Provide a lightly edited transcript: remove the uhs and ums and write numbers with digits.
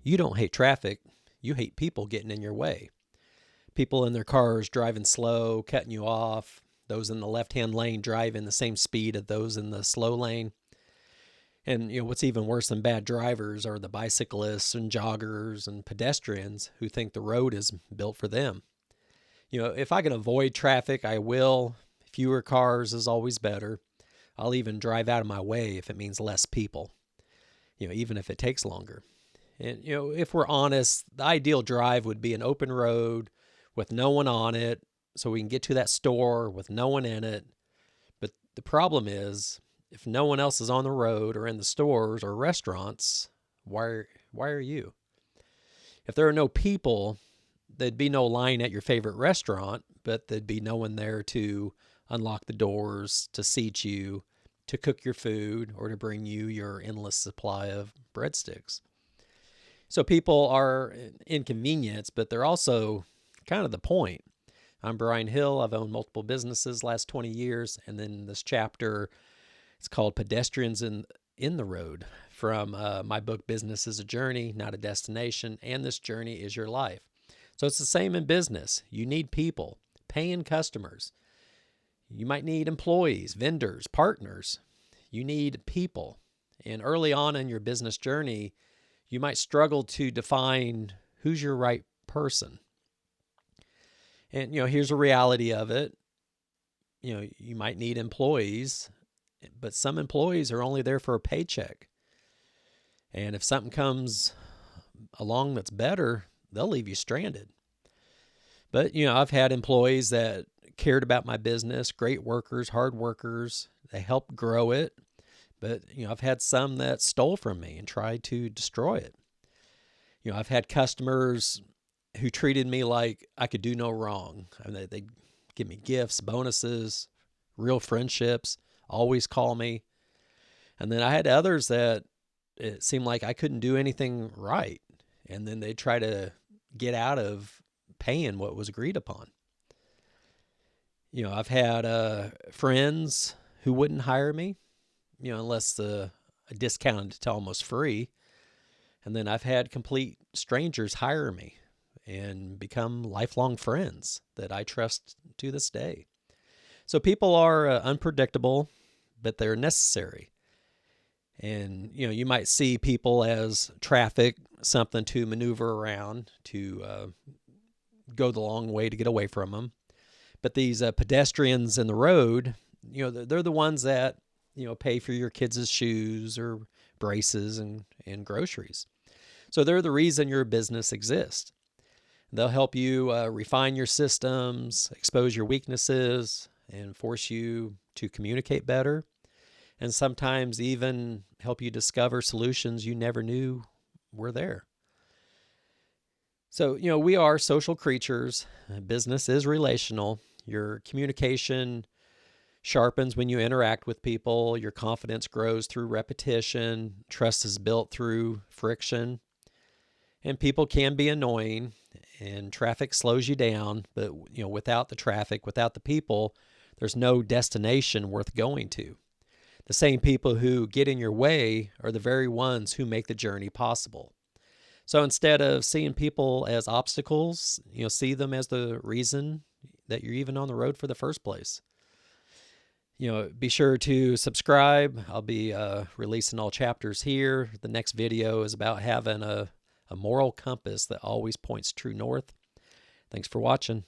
You don't hate traffic. You hate people getting in your way. People in their cars driving slow, cutting you off. Those in the left-hand lane driving the same speed as those in the slow lane. And what's even worse than bad drivers are the bicyclists and joggers and pedestrians who think the road is built for them. If I can avoid traffic, I will. Fewer cars is always better. I'll even drive out of my way if it means less people, even if it takes longer. And, if we're honest, the ideal drive would be an open road with no one on it so we can get to that store with no one in it. But the problem is, if no one else is on the road or in the stores or restaurants, why are you? If there are no people, there'd be no line at your favorite restaurant, but there'd be no one there to unlock the doors, to seat you, to cook your food, or to bring you your endless supply of breadsticks. So people are inconvenienced, but they're also kind of the point. I'm Brian Hill. I've owned multiple businesses last 20 years, and then this chapter, it's called Pedestrians in the Road, from my book, Business is a Journey, Not a Destination, and this journey is your life. So it's the same in business. You need people, paying customers. You might need employees, vendors, partners. You need people. And early on in your business journey, you might struggle to define who's your right person. And, here's a reality of it. You might need employees, but some employees are only there for a paycheck. And if something comes along that's better, they'll leave you stranded. But, I've had employees that cared about my business, great workers, hard workers. They helped grow it. But, I've had some that stole from me and tried to destroy it. I've had customers who treated me like I could do no wrong. I mean, they give me gifts, bonuses, real friendships, always call me. And then I had others that it seemed like I couldn't do anything right. And then they try to get out of paying what was agreed upon. I've had friends who wouldn't hire me, unless a discounted to almost free. And then I've had complete strangers hire me and become lifelong friends that I trust to this day. So people are unpredictable, but they're necessary. And, you might see people as traffic, something to maneuver around, to go the long way to get away from them. But these pedestrians in the road, they're the ones that, pay for your kids' shoes or braces and groceries. So they're the reason your business exists. They'll help you refine your systems, expose your weaknesses, and force you to communicate better. And sometimes even help you discover solutions you never knew were there. So, we are social creatures. Business is relational. Your communication sharpens when you interact with people. Your confidence grows through repetition. Trust is built through friction. And people can be annoying, and traffic slows you down. But, without the traffic, without the people, there's no destination worth going to. The same people who get in your way are the very ones who make the journey possible. So instead of seeing people as obstacles, see them as the reason that you're even on the road for the first place. Be sure to subscribe. I'll be releasing all chapters here. The next video is about having a moral compass that always points true north. Thanks for watching.